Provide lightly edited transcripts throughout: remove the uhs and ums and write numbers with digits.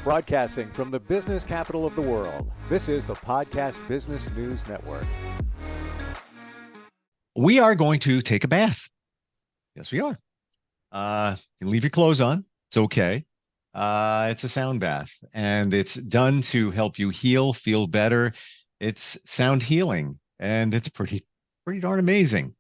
Broadcasting from the business capital of the world, this is the Podcast Business News Network. We are going to take a bath. Yes, we are. You can leave your clothes on. It's okay. It's a sound bath, and it's done to help you heal, feel better. It's sound healing, and it's pretty darn amazing.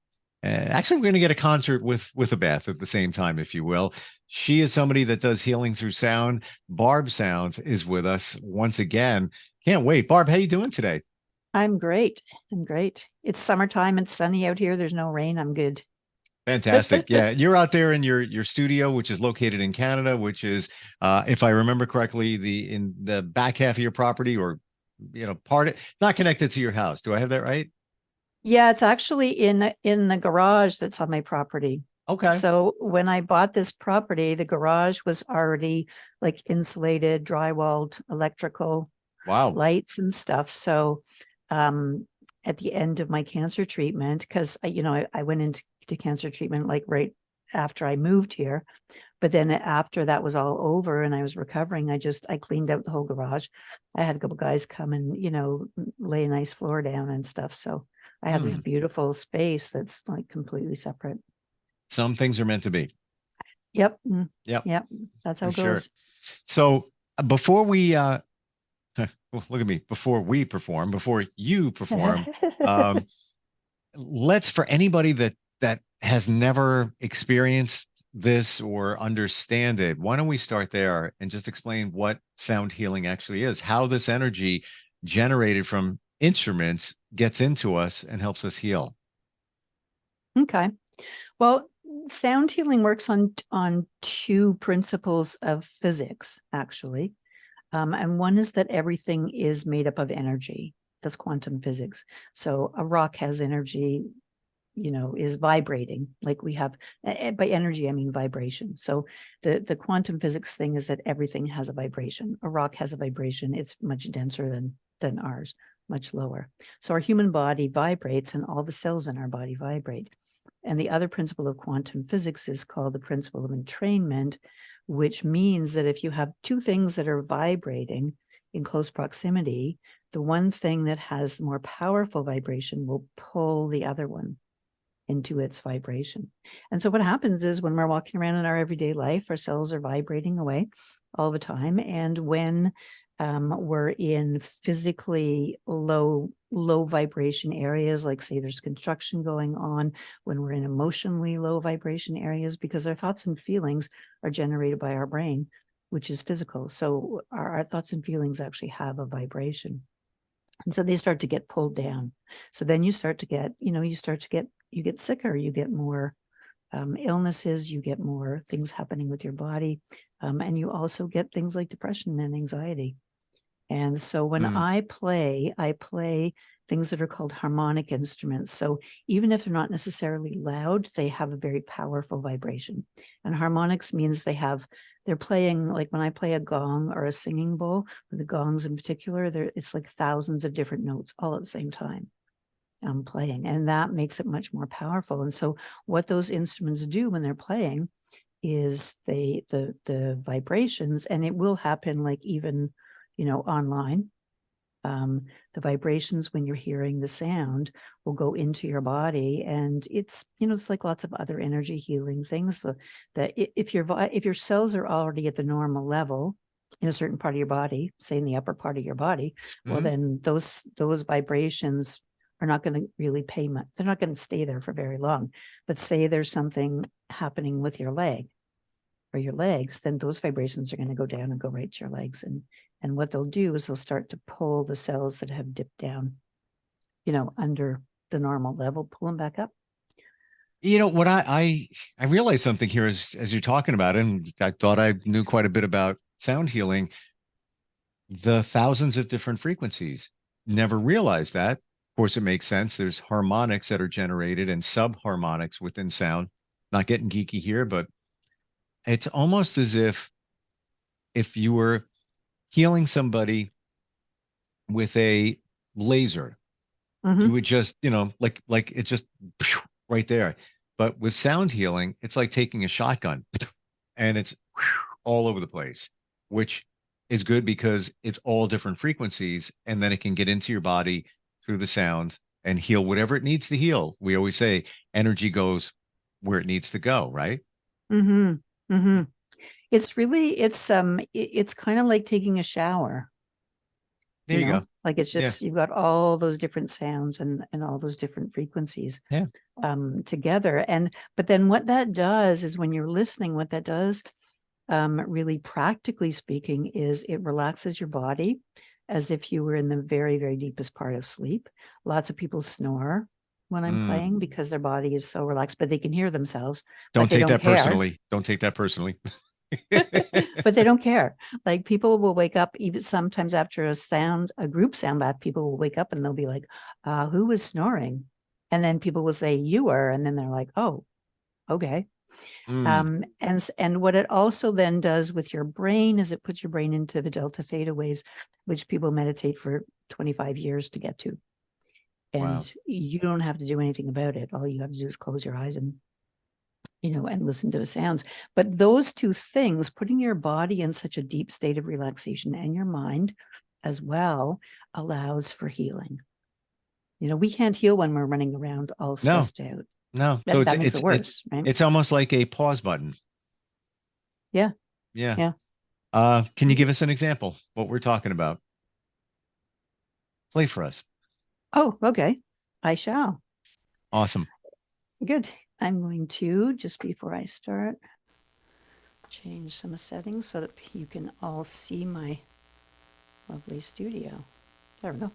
Actually, we're going to get a concert with a bath at the same time, if you will. She is somebody that does healing through sound. Barb Sounds is with us once again. Can't wait. Barb, how you doing today? I'm great. It's summertime. It's sunny out here. There's no rain. I'm good. Fantastic. Yeah, you're out there in your studio, which is located in Canada, which is, if I remember correctly, in the back half of your property, or not connected to your house. Do I have that right? Yeah, it's actually in the garage that's on my property. Okay. So when I bought this property, the garage was already like insulated, drywalled, electrical, Wow, lights and stuff. So at the end of my cancer treatment, because I went into cancer treatment like right after I moved here, but then after that was all over and I was recovering, I cleaned out the whole garage. I had a couple guys come and lay a nice floor down and stuff. So I have this beautiful space that's like completely separate. some things are meant to be. Yep. Yep. That's how it sure. goes. So before we look at me, before you perform, let's, for anybody that has never experienced this or understand it, why don't we start there and just explain what sound healing actually is, how this energy generated from instruments gets into us and helps us heal. Okay. Well, sound healing works on two principles of physics, actually. And one is that everything is made up of energy. That's quantum physics. So a rock has energy, is vibrating. Like we have, by energy, I mean vibration. So the quantum physics thing is that everything has a vibration. A rock has a vibration. It's much denser than ours, much lower. So our human body vibrates and all the cells in our body vibrate. And the other principle of quantum physics is called the principle of entrainment, which means that if you have two things that are vibrating in close proximity, the one thing that has more powerful vibration will pull the other one into its vibration. And so what happens is when we're walking around in our everyday life, our cells are vibrating away all the time. And when we're in physically low vibration areas, like say there's construction going on, when we're in emotionally low vibration areas, because our thoughts and feelings are generated by our brain, which is physical. So our thoughts and feelings actually have a vibration. And so they start to get pulled down. So then you get sicker, you get more illnesses, you get more things happening with your body. And you also get things like depression and anxiety. And so when I play things that are called harmonic instruments. So even if they're not necessarily loud, they have a very powerful vibration. And harmonics means they're playing, like when I play a gong or a singing bowl, the gongs in particular, it's like thousands of different notes all at the same time. I'm playing, and that makes it much more powerful. And so what those instruments do when they're playing is the vibrations, and it will happen like even online. The vibrations when you're hearing the sound will go into your body, and it's like lots of other energy healing things. If your cells are already at the normal level in a certain part of your body, say in the upper part of your body, well then those vibrations are not going to really pay much. They're not going to stay there for very long. But say there's something happening with your leg or your legs, then those vibrations are going to go down and go right to your legs. And what they'll do is they'll start to pull the cells that have dipped down, under the normal level, pull them back up. What I realized something here as you're talking about it, and I thought I knew quite a bit about sound healing, the thousands of different frequencies. Never realized that. Of course, it makes sense. There's harmonics that are generated and subharmonics within sound. Not getting geeky here, but it's almost as if you were healing somebody with a laser, you would just, like it's just right there. But with sound healing, it's like taking a shotgun and it's all over the place, which is good because it's all different frequencies, and then it can get into your body through the sound and heal whatever it needs to heal. We always say energy goes where it needs to go, right? Mm-hmm. Mm-hmm. It's really, it's kind of like taking a shower, There you go. like it's Yeah. just, you've got all those different sounds and all those different frequencies Yeah. together. But then what that does is when you're listening, what that does, really practically speaking, is it relaxes your body as if you were in the very, very deepest part of sleep. Lots of people snore when I'm playing because their body is so relaxed, but they can hear themselves, but Don't they take don't that care. personally. Don't take that personally. But they don't care. Like people will wake up even sometimes after a group sound bath, people will wake up and they'll be like, who was snoring? And then people will say, you were. And then they're like, oh, okay. And what it also then does with your brain is it puts your brain into the delta theta waves, which people meditate for 25 years to get to. And Wow. you don't have to do anything about it. All you have to do is close your eyes and and listen to the sounds. But those two things, putting your body in such a deep state of relaxation and your mind as well, allows for healing. We can't heal when we're running around all No, stressed out. no. So That makes it worse, right? it's almost like a pause button. Yeah. Yeah. Yeah. Can you give us an example what we're talking about? Play for us. Oh, okay. I shall. Awesome. Good. I'm going to, just before I start, change some settings so that you can all see my lovely studio. There we go.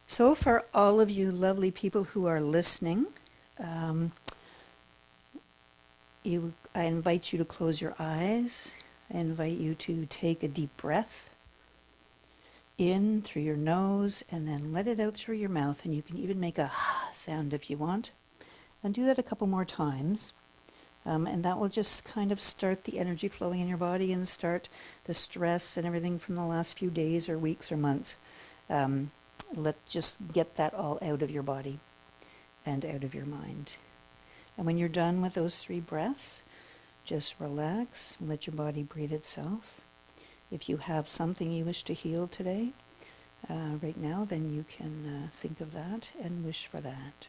So for all of you lovely people who are listening, I invite you to close your eyes. I invite you to take a deep breath in through your nose and then let it out through your mouth. And you can even make a sound if you want. And do that a couple more times. And that will just kind of start the energy flowing in your body and start the stress and everything from the last few days or weeks or months. Let's just get that all out of your body and out of your mind. And when you're done with those 3 breaths, just relax and let your body breathe itself. If you have something you wish to heal today, right now, then you can think of that and wish for that.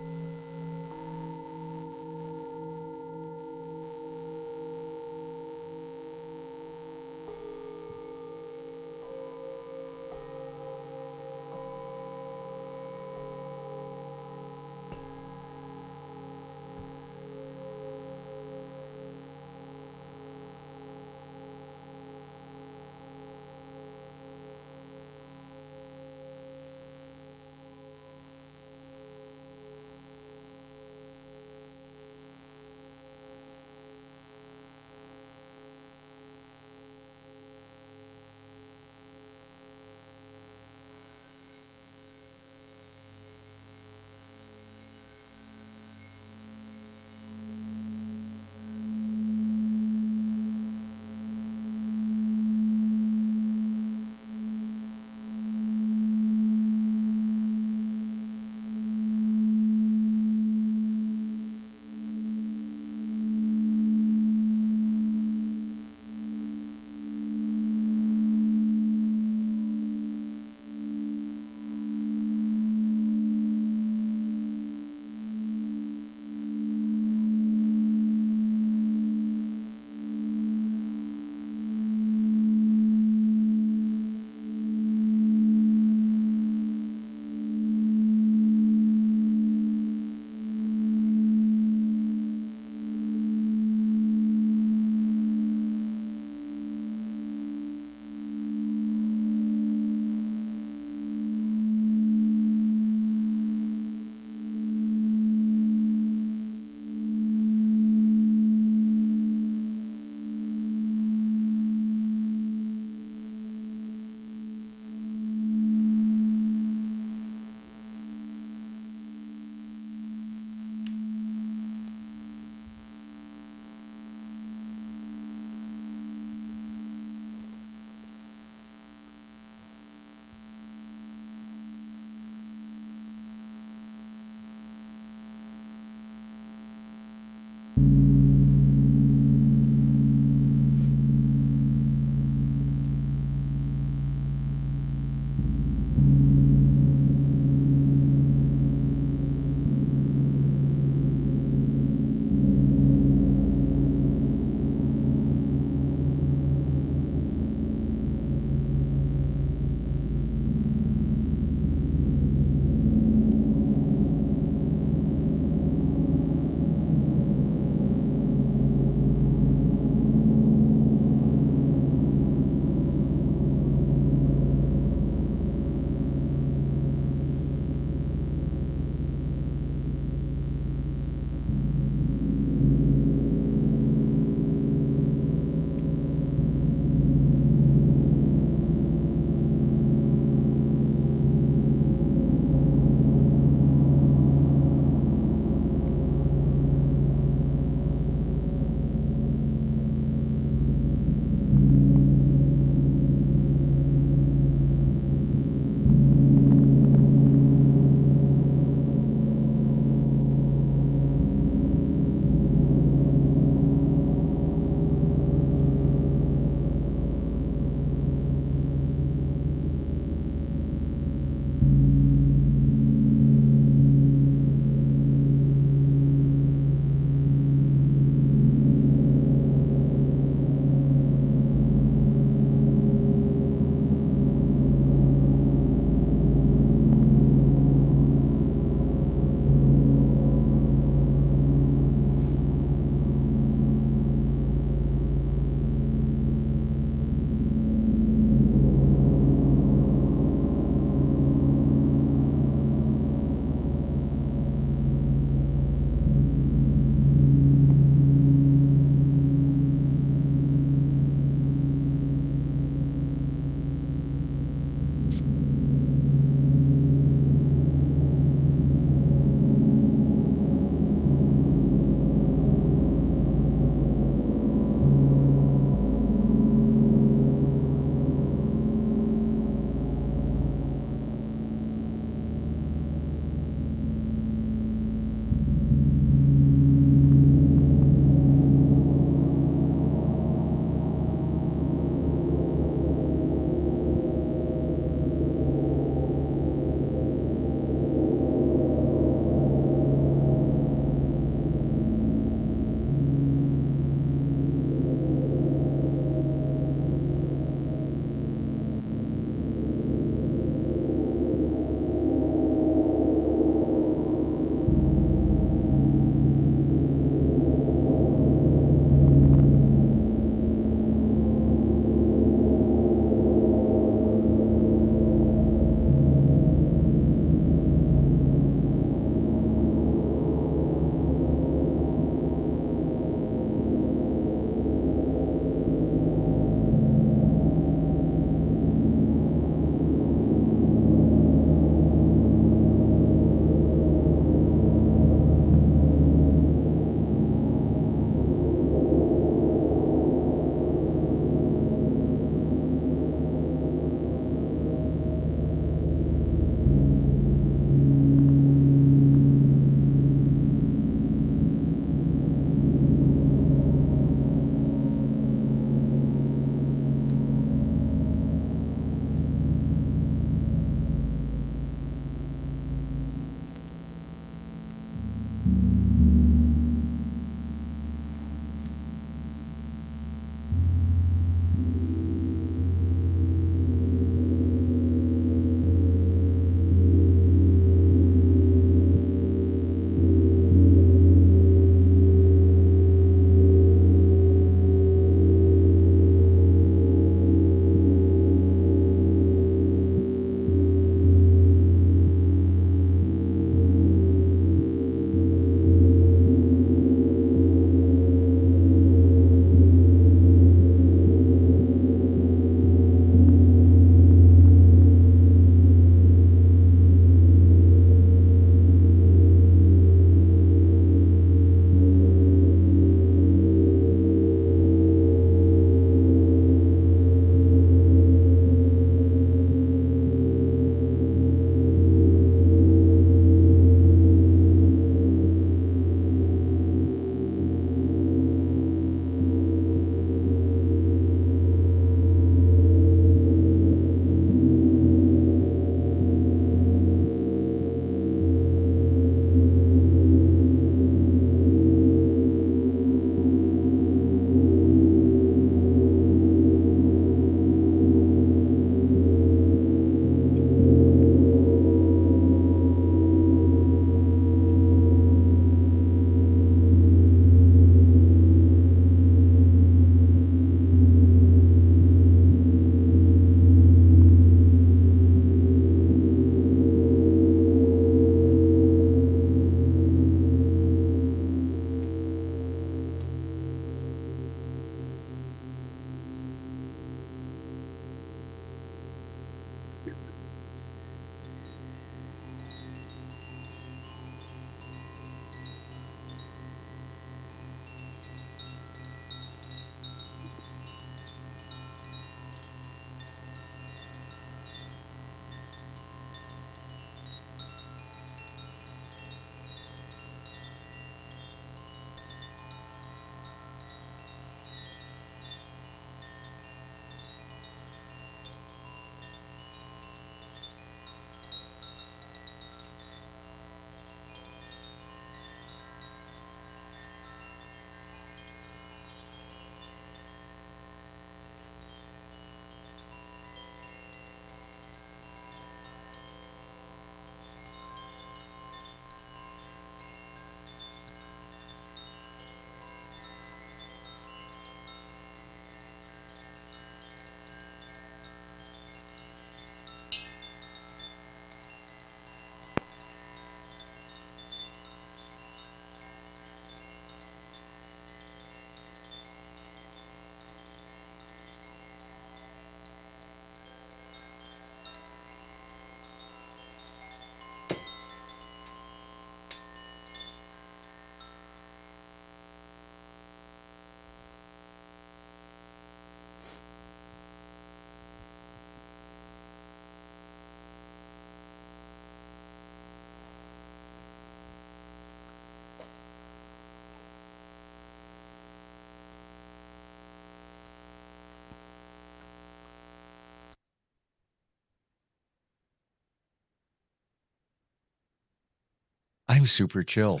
I'm super chill.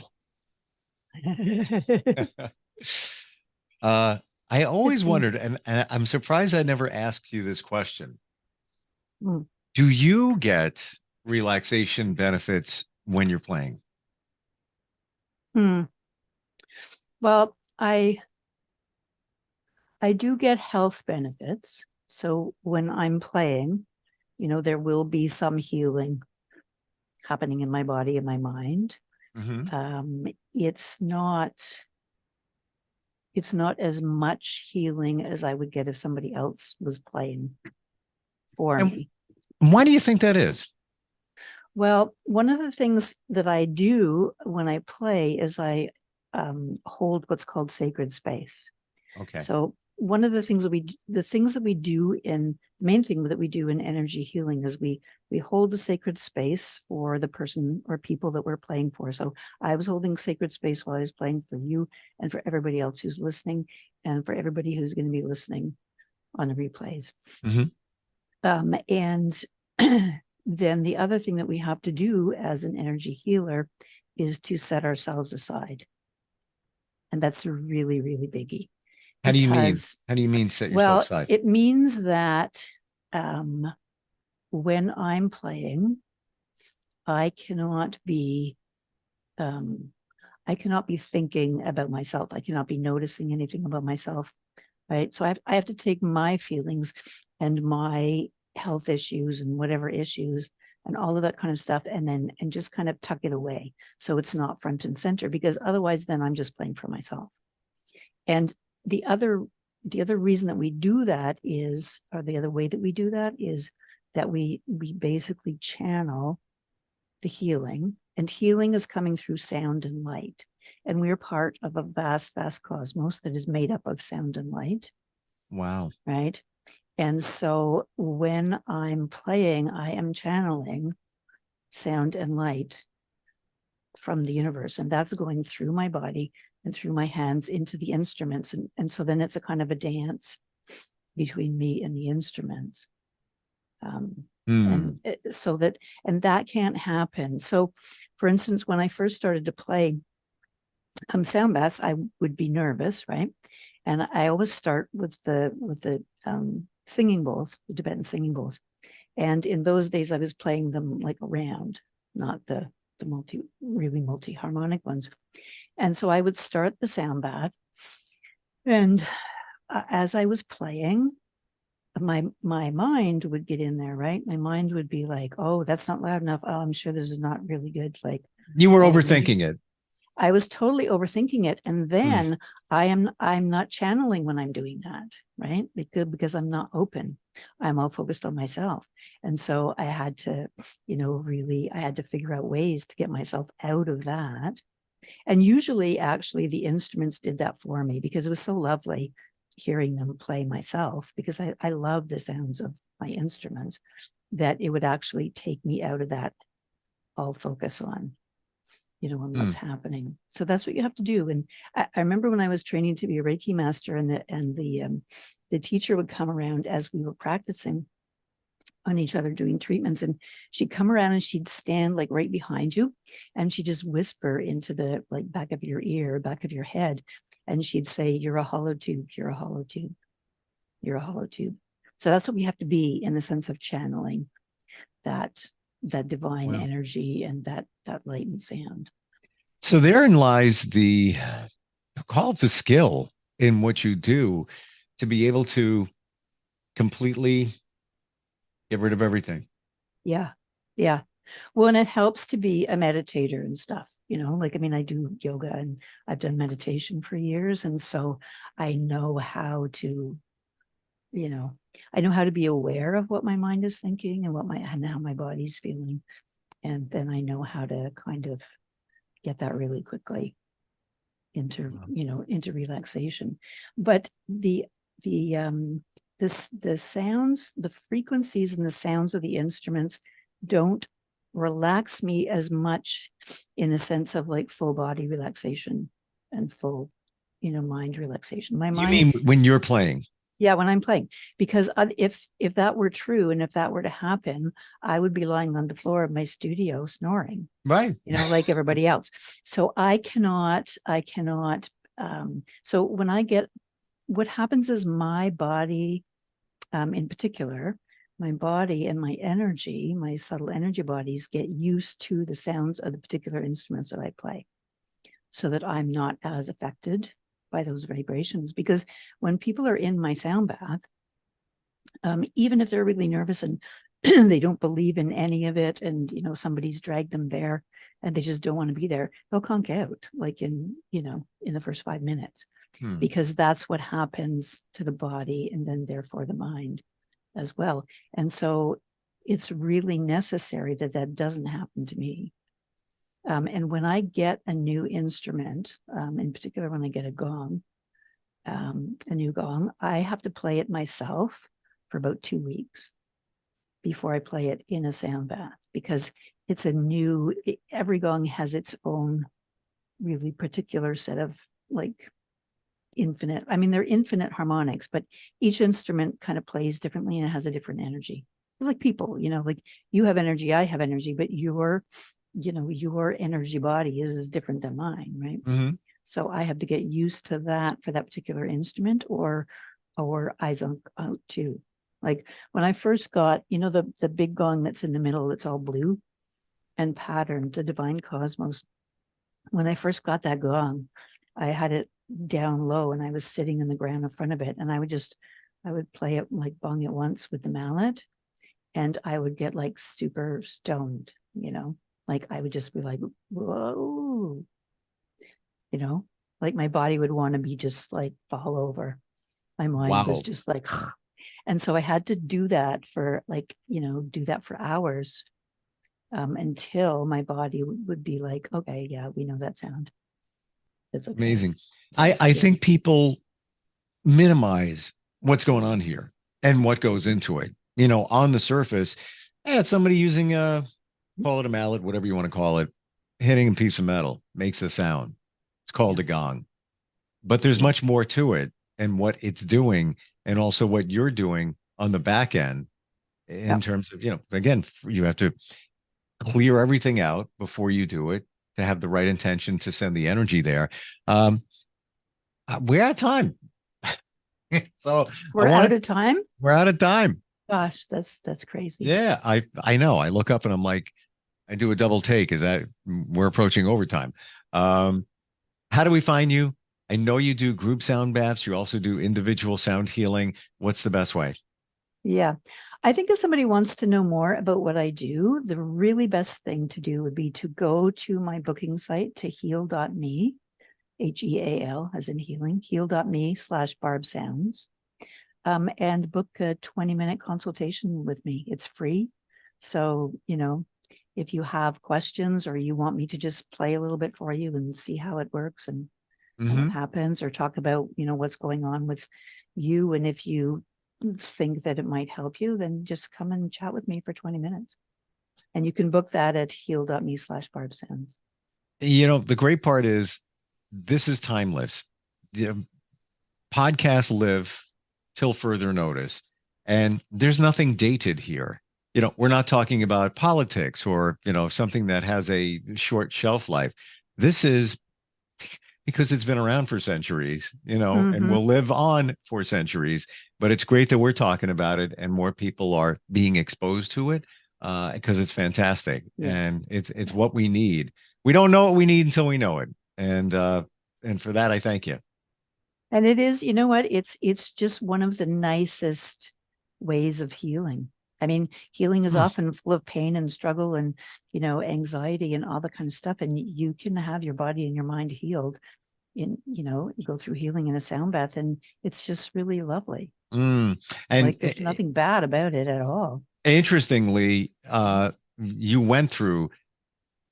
uh, I always wondered, and I'm surprised I never asked you this question. Mm. Do you get relaxation benefits when you're playing? Hmm. Well, I do get health benefits. So when I'm playing, there will be some healing happening in my body and my mind. Mm-hmm. It's not as much healing as I would get if somebody else was playing for And me. why do you think that is? Well, one of the things that I do when I play is I hold what's called sacred space. Okay. So one of the things that the main thing that we do in energy healing is we hold a sacred space for the person or people that we're playing for. So I was holding sacred space while I was playing for you and for everybody else who's listening and for everybody who's going to be listening on the replays. Mm-hmm. And then the other thing that we have to do as an energy healer is to set ourselves aside. And that's a really, really biggie. How do you mean? Because, How do you mean set yourself well, aside? it means that when I'm playing, I cannot be thinking about myself. I cannot be noticing anything about myself, right? So I have to take my feelings and my health issues and whatever issues and all of that kind of stuff, and just kind of tuck it away so it's not front and center, because otherwise then I'm just playing for myself. And the other reason that we do that is, or the other way that we do that is that we basically channel the healing, and healing is coming through sound and light. And we're part of a vast, vast cosmos that is made up of sound and light. Wow. Right. And so when I'm playing, I am channeling sound and light from the universe, and that's going through my body and through my hands into the instruments. And so then it's a kind of a dance between me and the instruments. And so that can't happen. So for instance, when I first started to play sound baths, I would be nervous, right? And I always start with the singing bowls, the Tibetan singing bowls. And in those days, I was playing them like around, not the really multi-harmonic ones. And so I would start the sound bath, and as I was playing, my mind would get in there, right? My mind would be like, oh, that's not loud enough. Oh, I'm sure this is not really good. Like, you were overthinking it. I was totally overthinking it. And then I'm not channeling when I'm doing that, right? Because I'm not open. I'm all focused on myself. And so I had to, I had to figure out ways to get myself out of that. And usually actually the instruments did that for me, because it was so lovely hearing them play myself, because I love the sounds of my instruments, that it would actually take me out of that all focus on, on what's happening. So that's what you have to do. And I remember when I was training to be a Reiki master, and the teacher would come around as we were practicing on each other doing treatments, and she'd come around and she'd stand like right behind you, and she'd just whisper into the like back of your ear, back of your head, and she'd say, you're a hollow tube, you're a hollow tube, you're a hollow tube. So that's what we have to be, in the sense of channeling that divine energy and that latent sound. So therein lies the call to skill in what you do, to be able to completely get rid of everything. Yeah. Well, and it helps to be a meditator and stuff, I do yoga and I've done meditation for years. And so I know how to, I know how to be aware of what my mind is thinking and how my body's feeling. And then I know how to kind of get that really quickly into relaxation. But the sounds, the frequencies and the sounds of the instruments don't relax me as much, in a sense of like full body relaxation and full, mind relaxation. My mind. You mean when you're playing? Yeah, when I'm playing, because if that were true, and if that were to happen, I would be lying on the floor of my studio snoring, right? Like everybody else. So I cannot. So when what happens is my body, in particular, my body and my energy, my subtle energy bodies, get used to the sounds of the particular instruments that I play, so that I'm not as affected by those vibrations. Because when people are in my sound bath, even if they're really nervous and they don't believe in any of it, and somebody's dragged them there and they just don't want to be there, they'll conk out like in the first 5 minutes, because that's what happens to the body, and then therefore the mind as well. And so it's really necessary that doesn't happen to me. And when I get a new instrument, in particular, when I get a new gong, I have to play it myself for about 2 weeks before I play it in a sound bath, because it's every gong has its own really particular set of like they're infinite harmonics, but each instrument kind of plays differently and it has a different energy. It's like people, like you have energy, I have energy, but your your energy body is different than mine, right? Mm-hmm. So I have to get used to that for that particular instrument, or eyes out too. Like when I first got, the big gong that's in the middle, that's all blue and patterned, the Divine Cosmos. When I first got that gong, I had it down low and I was sitting in the ground in front of it, and I would play it, like bong it once with the mallet, and I would get like super stoned, like I would just be like, whoa, like my body would want to be just like fall over. My mind was Wow. just like, and so I had to do that for hours, until my body would be like, okay, yeah, we know that sound. It's okay. Amazing. I think people minimize what's going on here and what goes into it. On the surface, it's somebody using call it a mallet, whatever you want to call it, hitting a piece of metal makes a sound. It's called a gong. But there's much more to it, and what it's doing, and also what you're doing on the back end in terms of, again, you have to clear everything out before you do it to have the right intention to send the energy there. We're out of time. So we're out of time. We're out of time. Gosh, that's crazy. Yeah, I know. I look up and I'm like, I do a double take. Is that we're approaching overtime? How do we find you? I know you do group sound baths. You also do individual sound healing. What's the best way? Yeah. I think if somebody wants to know more about what I do, the really best thing to do would be to go to my booking site, to heal.me, HEAL as in healing, heal.me/Barb Sounds, and book a 20-minute consultation with me. It's free. So, if you have questions, or you want me to just play a little bit for you and see how it works and what happens, or talk about, what's going on with you, and if you think that it might help you, then just come and chat with me for 20 minutes. And you can book that at heal.me/Barb Sounds. The great part is this is timeless. Podcasts live till further notice, and there's nothing dated here. We're not talking about politics or, something that has a short shelf life. This is because it's been around for centuries, and will live on for centuries. But it's great that we're talking about it and more people are being exposed to it, because it's fantastic. And it's what we need. We don't know what we need until we know it. And for that, I thank you. And it is, it's just one of the nicest ways of healing. I mean, healing is often full of pain and struggle and, anxiety and all that kind of stuff. And you can have your body and your mind healed you go through healing in a sound bath, and it's just really lovely. And like, there's nothing bad about it at all. Interestingly, you went through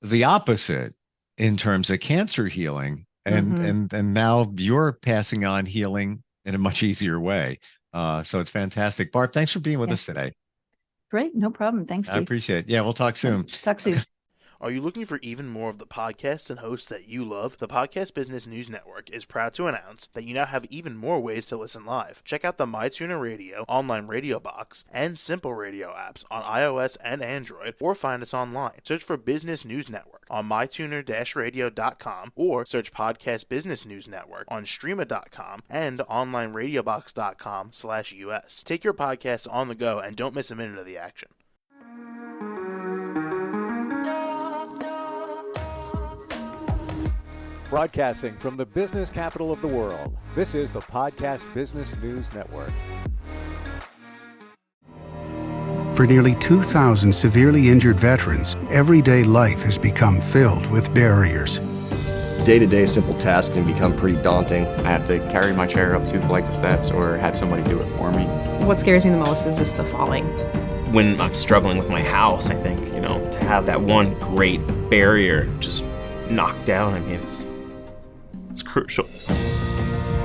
the opposite in terms of cancer healing, and now you're passing on healing in a much easier way. So it's fantastic. Barb, thanks for being with us today. Great. No problem. Thanks, Steve. I appreciate it. Yeah, we'll talk soon. Talk soon. Are you looking for even more of the podcasts and hosts that you love? The Podcast Business News Network is proud to announce that you now have even more ways to listen live. Check out the MyTuner Radio, online radio box, and Simple Radio apps on iOS and Android, or find us online. Search for Business News Network on mytuner-radio.com, or search Podcast Business News Network on streama.com and onlineradiobox.com/US. Take your podcast on the go and don't miss a minute of the action. Broadcasting from the business capital of the world, this is the Podcast Business News Network. For nearly 2,000 severely injured veterans, everyday life has become filled with barriers. Day-to-day simple tasks can become pretty daunting. I have to carry my chair up 2 flights of steps or have somebody do it for me. What scares me the most is just the falling. When I'm struggling with my house, I think, to have that one great barrier just knocked down, it's crucial.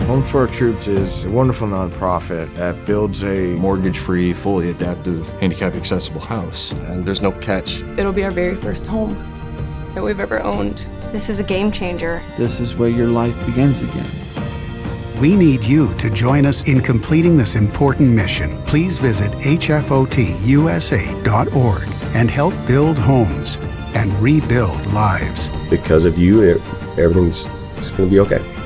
Home for Our Troops is a wonderful nonprofit that builds a mortgage-free, fully adaptive, handicap-accessible house. And there's no catch. It'll be our very first home that we've ever owned. This is a game changer. This is where your life begins again. We need you to join us in completing this important mission. Please visit hfotusa.org and help build homes. and rebuild lives. Because of you, everything's going to be okay.